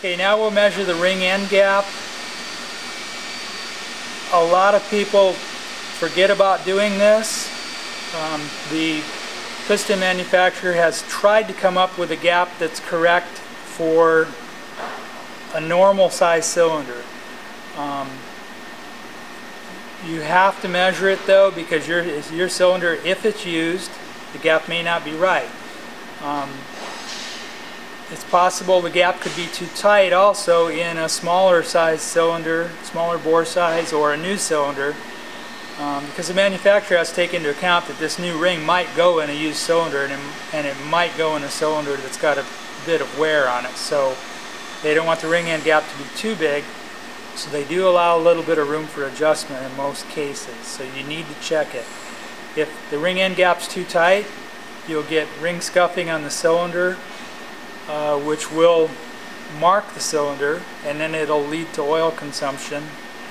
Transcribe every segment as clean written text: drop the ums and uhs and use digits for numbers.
Okay, now we'll measure the ring end gap. A lot of people forget about doing this. The piston manufacturer has tried to come up with a gap that's correct for a normal size cylinder. You have to measure it though, because your cylinder, if it's used, the gap may not be right. It's possible the gap could be too tight also in a smaller size cylinder, smaller bore size, or a new cylinder, because the manufacturer has to take into account that this new ring might go in a used cylinder, and it might go in a cylinder that's got a bit of wear on it. So they don't want the ring end gap to be too big, so they do allow a little bit of room for adjustment in most cases. So you need to check it. If the ring end gap's too tight, you'll get ring scuffing on the cylinder, which will mark the cylinder, and then it'll lead to oil consumption,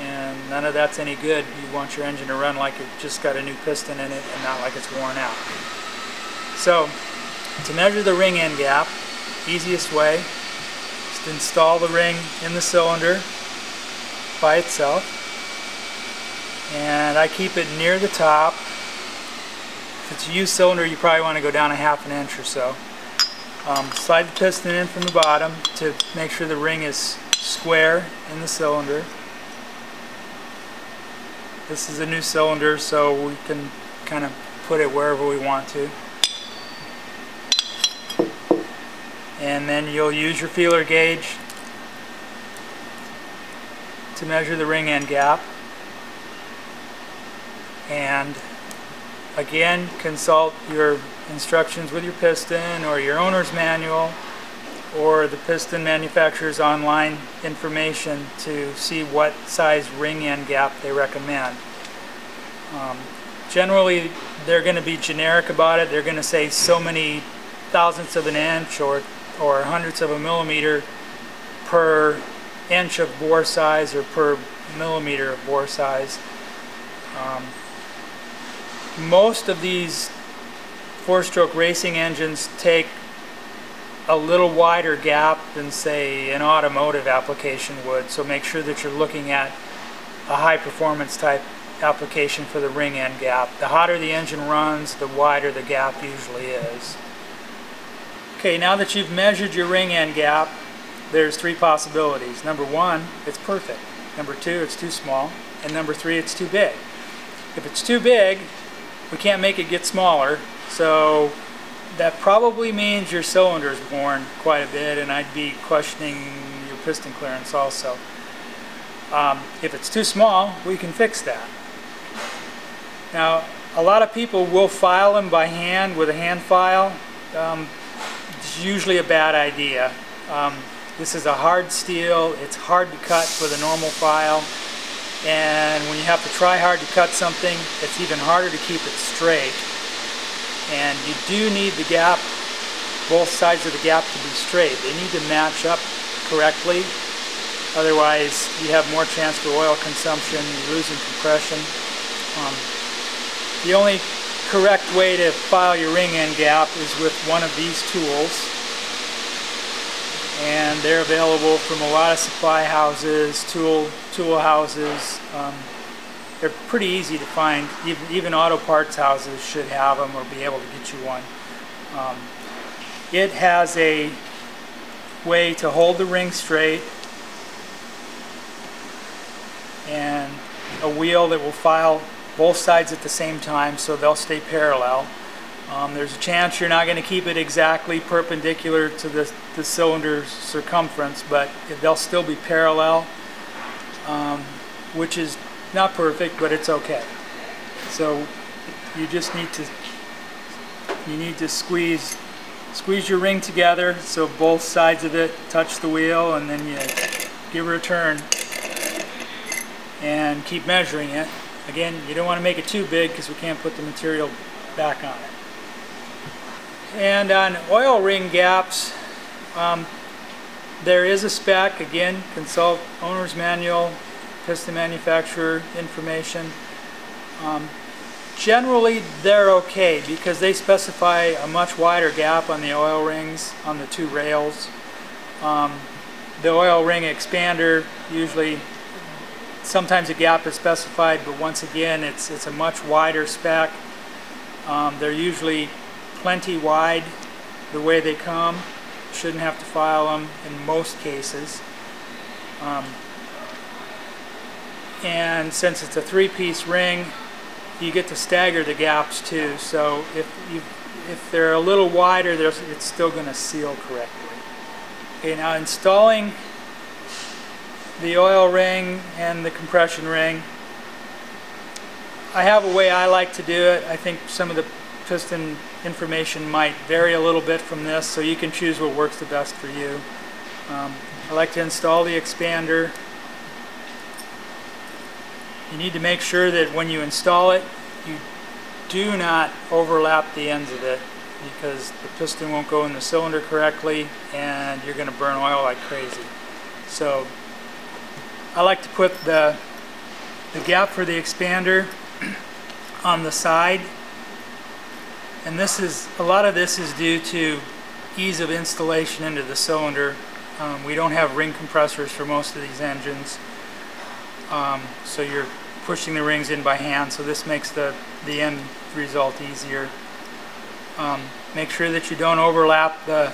and none of that's any good. You want your engine to run like it just got a new piston in it and not like it's worn out. So to measure the ring end gap, easiest way is to install the ring in the cylinder by itself, and I keep it near the top. If it's a used cylinder, you probably want to go down a ½ inch or so. Slide the piston in from the bottom to make sure the ring is square in the cylinder. This is a new cylinder, so we can kind of put it wherever we want to. And then you'll use your feeler gauge to measure the ring end gap. And again, consult your instructions with your piston, or your owner's manual, or the piston manufacturer's online information to see what size ring end gap they recommend. Generally, they're going to be generic about it. They're going to say so many thousandths of an inch or hundredths of a millimeter per inch of bore size, or per millimeter of bore size. Most of these four-stroke racing engines take a little wider gap than, say, an automotive application would, so make sure that you're looking at a high performance type application for the ring end gap. The hotter the engine runs, the wider the gap usually is. Okay, now that you've measured your ring end gap, there's three possibilities. Number one, it's perfect. Number two, it's too small. And number three, it's too big. If it's too big, we can't make it get smaller, so that probably means your cylinder is worn quite a bit, and I'd be questioning your piston clearance also. If it's too small, we can fix that. Now, a lot of people will file them by hand with a hand file. It's usually a bad idea. This is a hard steel. It's hard to cut with a normal file. And when you have to try hard to cut something, it's even harder to keep it straight. And you do need the gap, both sides of the gap, to be straight. They need to match up correctly. Otherwise, you have more chance for oil consumption, you're losing compression. The only correct way to file your ring end gap is with one of these tools. And they're available from a lot of supply houses, tool houses. They're pretty easy to find. Even auto parts houses should have them or be able to get you one. It has a way to hold the ring straight, and a wheel that will file both sides at the same time, so they'll stay parallel. There's a chance you're not going to keep it exactly perpendicular to the cylinder's circumference, but they'll still be parallel, which is not perfect, but it's okay. So you just need to squeeze your ring together so both sides of it touch the wheel, and then you give her a turn and keep measuring it. Again, you don't want to make it too big because we can't put the material back on it. And on oil ring gaps, there is a spec. Again, consult owner's manual, piston manufacturer information. Generally, they're okay because they specify a much wider gap on the oil rings on the two rails. the oil ring expander, usually sometimes a gap is specified, but once again it's a much wider spec. They're usually plenty wide the way they come. Shouldn't have to file them in most cases. And since it's a three-piece ring, you get to stagger the gaps too. So if they're a little wider, it's still going to seal correctly. Okay, now installing the oil ring and the compression ring, I have a way I like to do it. I think some of the piston information might vary a little bit from this, so you can choose what works the best for you. I like to install the expander. You need to make sure that when you install it, you do not overlap the ends of it, because the piston won't go in the cylinder correctly and you're going to burn oil like crazy. So I like to put the gap for the expander on the side, and a lot of this is due to ease of installation into the cylinder. We don't have ring compressors for most of these engines, so you're pushing the rings in by hand, so this makes the end result easier. Make sure that you don't overlap the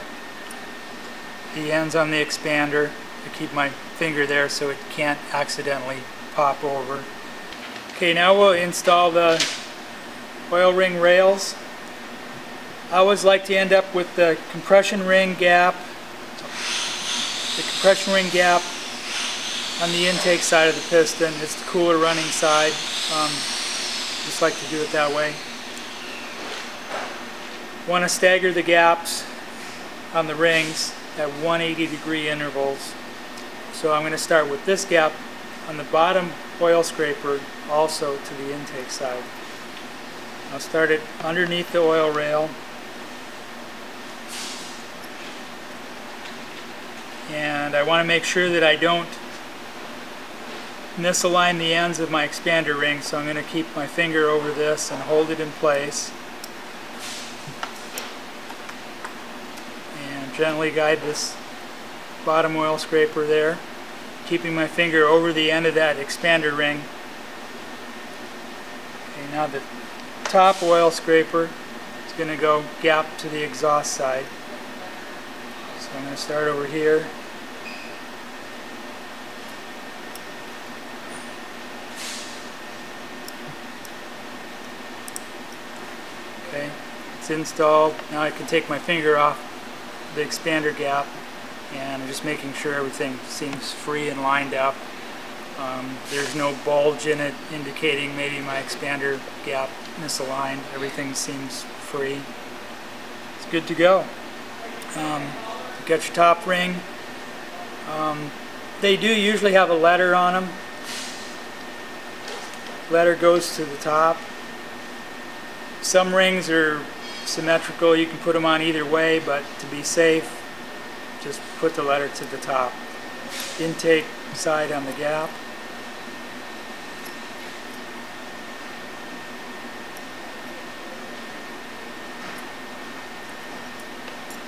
ends on the expander. I keep my finger there so it can't accidentally pop over. Okay, now we'll install the oil ring rails. I always like to end up with the compression ring gap on the intake side of the piston. It's the cooler running side. Just like to do it that way. Want to stagger the gaps on the rings at 180-degree intervals. So I'm going to start with this gap on the bottom oil scraper, also to the intake side. I'll start it underneath the oil rail, and I want to make sure that I don't misalign the ends of my expander ring, so I'm going to keep my finger over this and hold it in place and gently guide this bottom oil scraper there, keeping my finger over the end of that expander ring. Okay, now the top oil scraper is going to go gap to the exhaust side. So I'm going to start over here. Okay, it's installed. Now I can take my finger off the expander gap, and I'm just making sure everything seems free and lined up. There's no bulge in it indicating maybe my expander gap misaligned. Everything seems free. It's good to go. You got your top ring. They do usually have a letter on them. Letter goes to the top. Some rings are symmetrical. You can put them on either way, but to be safe, just put the letter to the top. Intake side on the gap.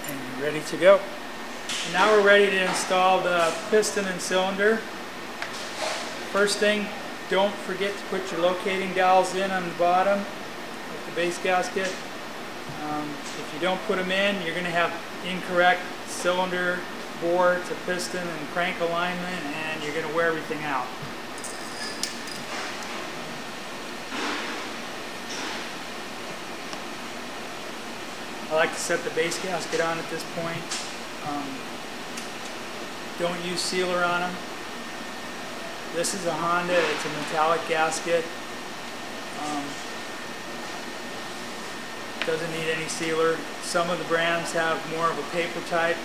And you're ready to go. And now we're ready to install the piston and cylinder. First thing, don't forget to put your locating dowels in on the bottom of the base gasket. If you don't put them in, you're going to have incorrect cylinder bore to piston and crank alignment, and you're going to wear everything out. I like to set the base gasket on at this point. Don't use sealer on them. This is a Honda, it's a metallic gasket. Doesn't need any sealer. Some of the brands have more of a paper type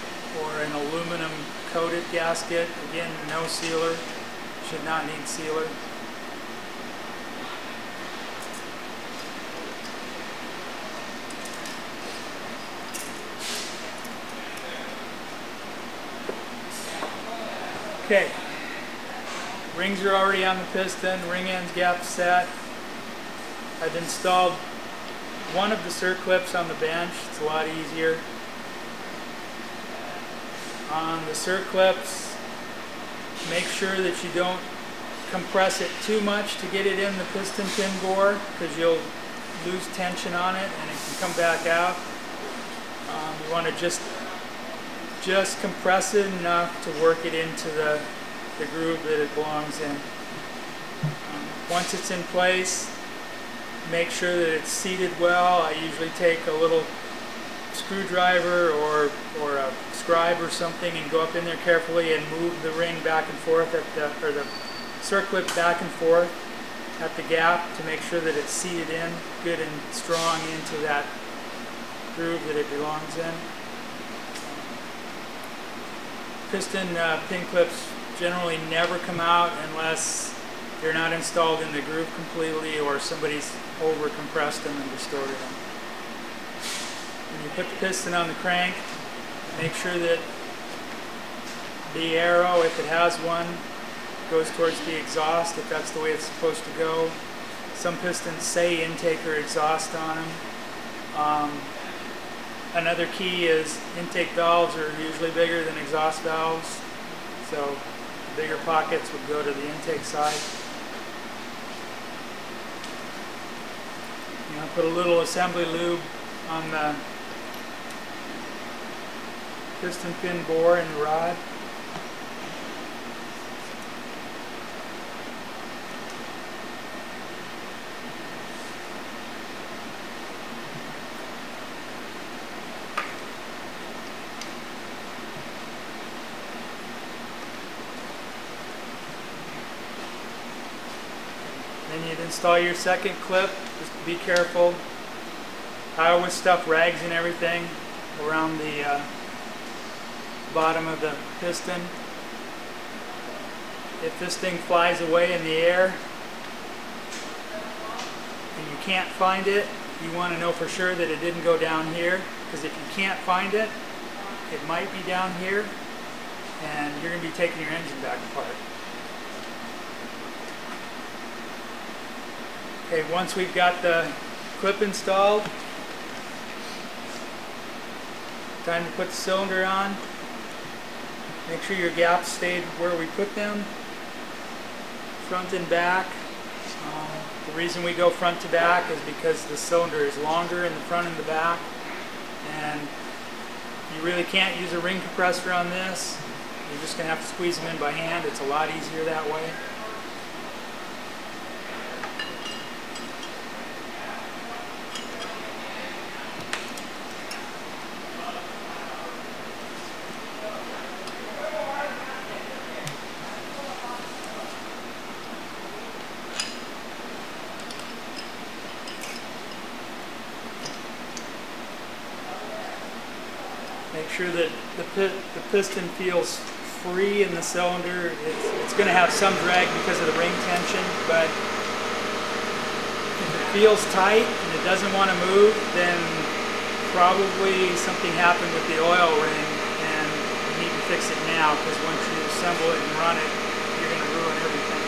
or an aluminum coated gasket. Again, no sealer. Should not need sealer. Okay, rings are already on the piston, ring ends gap set. I've installed one of the circlips on the bench. It's a lot easier. On the circlips, Make sure that you don't compress it too much to get it in the piston pin bore, because you'll lose tension on it and it can come back out. You want to just compress it enough to work it into the groove that it belongs in. Once it's in place, make sure that it's seated well. I usually take a little screwdriver or a scribe or something and go up in there carefully and move the ring back and forth or the circlip back and forth at the gap to make sure that it's seated in good and strong into that groove that it belongs in. Piston pin clips generally never come out unless they're not installed in the groove completely or somebody's over compressed them and distorted them. When you put the piston on the crank, make sure that the arrow, if it has one, goes towards the exhaust, if that's the way it's supposed to go. Some pistons say intake or exhaust on them. Another key is intake valves are usually bigger than exhaust valves, so the bigger pockets would go to the intake side. You know, put a little assembly lube on the piston pin bore and the rod. Then you'd install your second clip. Just be careful. I always stuff rags and everything around the bottom of the piston. If this thing flies away in the air and you can't find it, you want to know for sure that it didn't go down here, because if you can't find it, it might be down here and you're going to be taking your engine back apart. Okay, once we've got the clip installed, time to put the cylinder on. Make sure your gaps stayed where we put them, front and back. The reason we go front to back is because the cylinder is longer in the front and the back, and you really can't use a ring compressor on this. You're just going to have to squeeze them in by hand. It's a lot easier that way. Make sure that the piston feels free in the cylinder. It's going to have some drag because of the ring tension, but if it feels tight and it doesn't want to move, then probably something happened with the oil ring and you need to fix it now, because once you assemble it and run it, you're going to ruin everything.